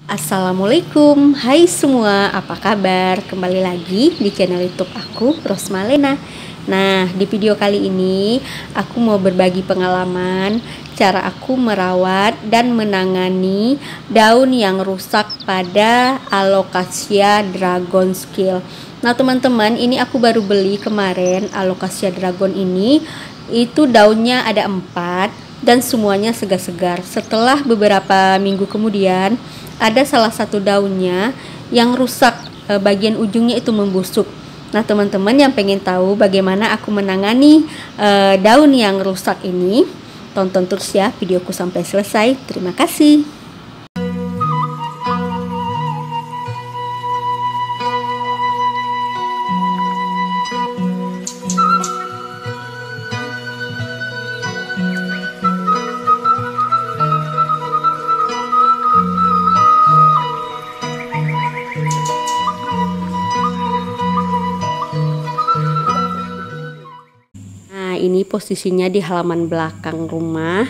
Assalamualaikum, hai semua, apa kabar? Kembali lagi di channel YouTube aku, Rosmalena. Nah, di video kali ini aku mau berbagi pengalaman cara aku merawat dan menangani daun yang rusak pada Alocasia Dragon Skill. Nah, teman-teman, ini aku baru beli kemarin Alocasia Dragon ini. Itu daunnya ada 4 dan semuanya segar-segar. Setelah beberapa minggu kemudian ada salah satu daunnya yang rusak, bagian ujungnya itu membusuk. Nah, teman-teman yang pengen tahu bagaimana aku menangani daun yang rusak ini, tonton terus ya videoku sampai selesai. Terima kasih. Ini posisinya di halaman belakang rumah.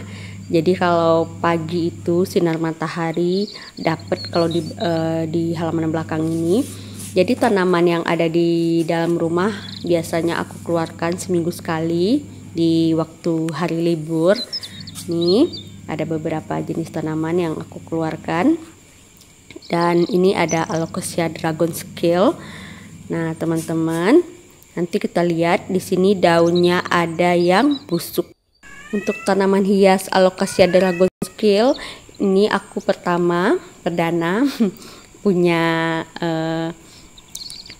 Jadi kalau pagi itu sinar matahari dapat kalau di halaman belakang ini. Jadi tanaman yang ada di dalam rumah biasanya aku keluarkan seminggu sekali di waktu hari libur. Nih ada beberapa jenis tanaman yang aku keluarkan. Dan ini ada Alocasia Dragon Skill. Nah, teman-teman, nanti kita lihat di sini daunnya ada yang busuk. Untuk tanaman hias Alocasia Dragon Skill ini aku perdana punya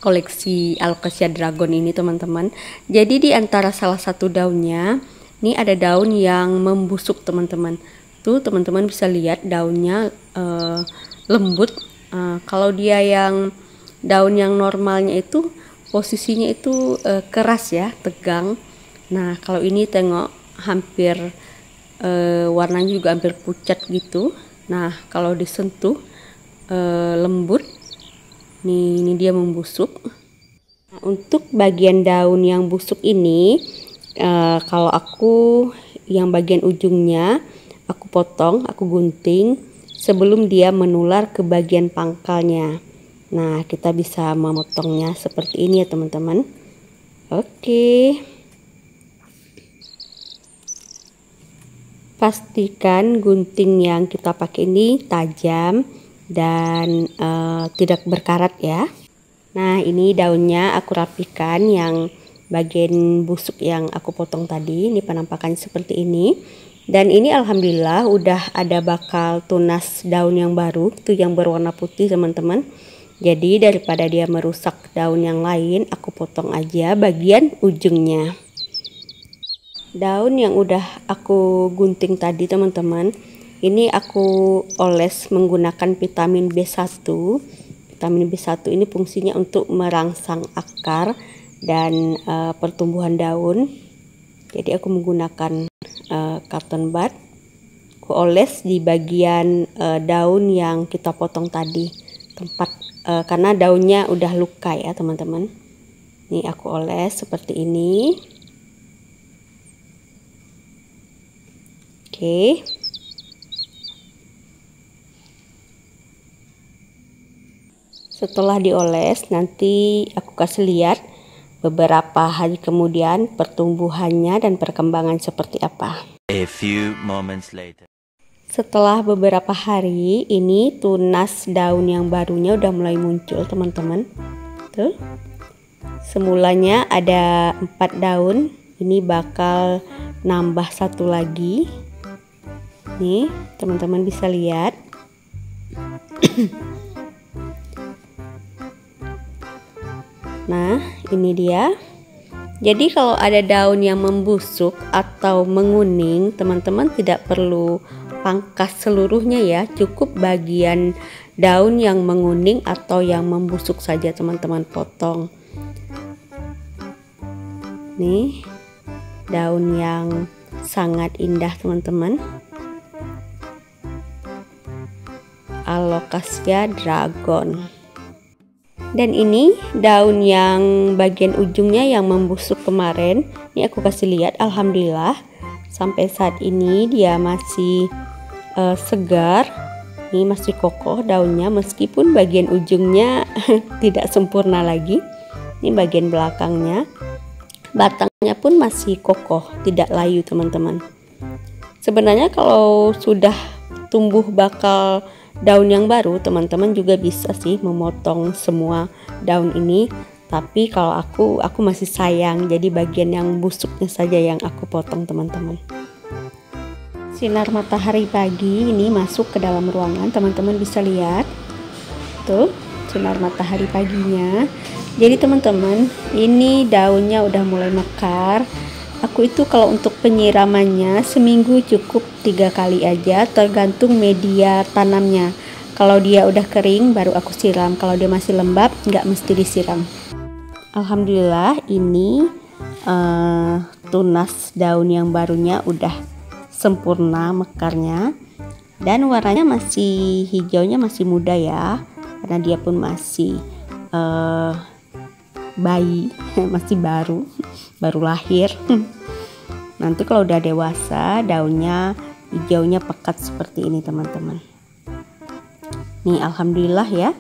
koleksi Alocasia Dragon ini, teman-teman. Jadi di antara salah satu daunnya, ini ada daun yang membusuk, teman-teman. Tuh, teman-teman bisa lihat daunnya lembut. Kalau dia yang daun yang normalnya itu posisinya itu keras ya, tegang. Nah, kalau ini tengok hampir warnanya juga hampir pucat gitu. Nah, kalau disentuh lembut. Ini dia membusuk. Nah, untuk bagian daun yang busuk ini, kalau aku yang bagian ujungnya aku potong, aku gunting sebelum dia menular ke bagian pangkalnya. Nah, kita bisa memotongnya seperti ini ya, teman-teman. Oke. Pastikan gunting yang kita pakai ini tajam dan tidak berkarat ya. Nah, ini daunnya aku rapikan yang bagian busuk yang aku potong tadi. Ini penampakannya seperti ini. Dan ini alhamdulillah udah ada bakal tunas daun yang baru, tuh yang berwarna putih, teman-teman. Jadi daripada dia merusak daun yang lain, aku potong aja bagian ujungnya. Daun yang udah aku gunting tadi, teman-teman, ini aku oles menggunakan vitamin B1. Vitamin B1 ini fungsinya untuk merangsang akar dan pertumbuhan daun. Jadi aku menggunakan cotton bud. Aku oles di bagian daun yang kita potong tadi, tempat karena daunnya udah luka ya, teman-teman. Nih aku oles seperti ini. Oke. Setelah dioles, nanti aku kasih lihat beberapa hari kemudian pertumbuhannya dan perkembangan seperti apa. A few moments later. Setelah beberapa hari, ini tunas daun yang barunya udah mulai muncul, teman-teman. Tuh. Semulanya ada 4 daun, ini bakal nambah 1 lagi. Nih, teman-teman bisa lihat. Nah, ini dia. Jadi kalau ada daun yang membusuk atau menguning, teman-teman tidak perlu pangkas seluruhnya ya, cukup bagian daun yang menguning atau yang membusuk saja teman-teman potong. Nih, daun yang sangat indah, teman-teman. Alocasia Dragon. Dan ini daun yang bagian ujungnya yang membusuk kemarin, ini aku kasih lihat, alhamdulillah sampai saat ini dia masih segar Ini masih kokoh daunnya meskipun bagian ujungnya tidak sempurna lagi. Ini bagian belakangnya. Batangnya pun masih kokoh, tidak layu teman-teman. Sebenarnya kalau sudah tumbuh bakal daun yang baru, teman-teman juga bisa sih memotong semua daun ini. Tapi kalau aku masih sayang, jadi bagian yang busuknya saja yang aku potong teman-teman. Sinar matahari pagi ini masuk ke dalam ruangan, teman-teman bisa lihat tuh sinar matahari paginya. Jadi teman-teman, ini daunnya udah mulai mekar. Aku itu kalau untuk penyiramannya seminggu cukup 3 kali aja, tergantung media tanamnya. Kalau dia udah kering baru aku siram, kalau dia masih lembab nggak mesti disiram. Alhamdulillah ini tunas daun yang barunya udah sempurna mekarnya, dan warnanya masih hijaunya masih muda ya, karena dia pun masih bayi masih baru lahir. Nanti kalau udah dewasa daunnya hijaunya pekat seperti ini teman-teman. Nih alhamdulillah ya,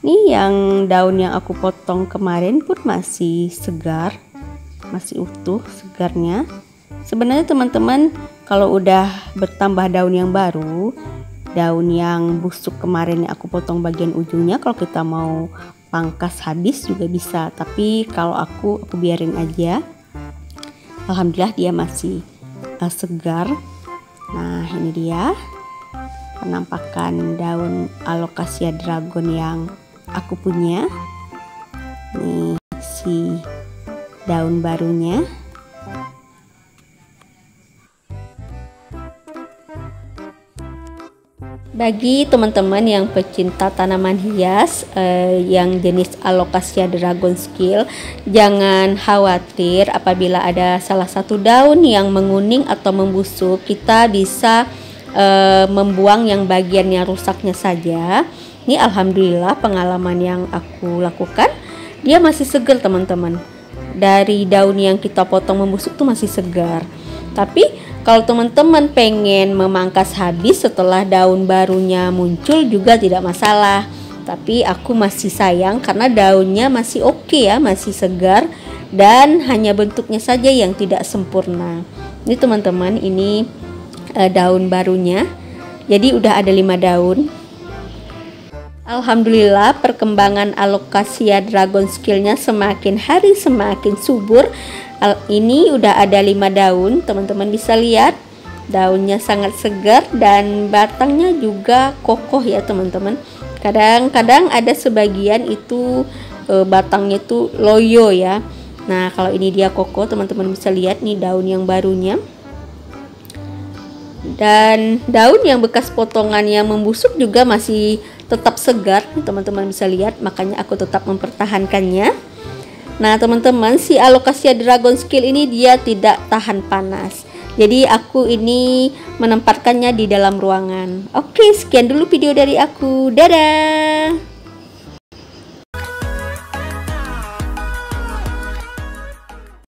nih yang daun yang aku potong kemarin pun masih segar, masih utuh segarnya. Sebenarnya teman-teman, kalau udah bertambah daun yang baru, daun yang busuk kemarin yang aku potong bagian ujungnya, kalau kita mau pangkas habis juga bisa, tapi kalau aku biarin aja. Alhamdulillah dia masih segar. Nah ini dia penampakan daun Alocasia dragon yang aku punya. Nih si daun barunya. Bagi teman-teman yang pecinta tanaman hias yang jenis Alocasia dragon skill, jangan khawatir apabila ada salah satu daun yang menguning atau membusuk. Kita bisa membuang yang bagiannya rusaknya saja. Ini alhamdulillah pengalaman yang aku lakukan, dia masih segar teman-teman. Dari daun yang kita potong membusuk tuh masih segar. Tapi kalau teman-teman pengen memangkas habis setelah daun barunya muncul juga tidak masalah. Tapi aku masih sayang karena daunnya masih oke ya, masih segar, dan hanya bentuknya saja yang tidak sempurna. Ini teman-teman, ini daun barunya. Jadi udah ada 5 daun. Alhamdulillah perkembangan Alocasia dragon skillnya semakin hari semakin subur. Ini udah ada 5 daun, teman-teman bisa lihat daunnya sangat segar dan batangnya juga kokoh ya teman-teman. Kadang-kadang ada sebagian itu batangnya itu loyo ya. Nah kalau ini dia kokoh, teman-teman bisa lihat nih daun yang barunya. Dan daun yang bekas potongan yang membusuk juga masih tetap segar, teman-teman bisa lihat, makanya aku tetap mempertahankannya. Nah teman-teman, si Alocasia dragon skill ini dia tidak tahan panas, jadi aku ini menempatkannya di dalam ruangan. Oke, sekian dulu video dari aku, dadah.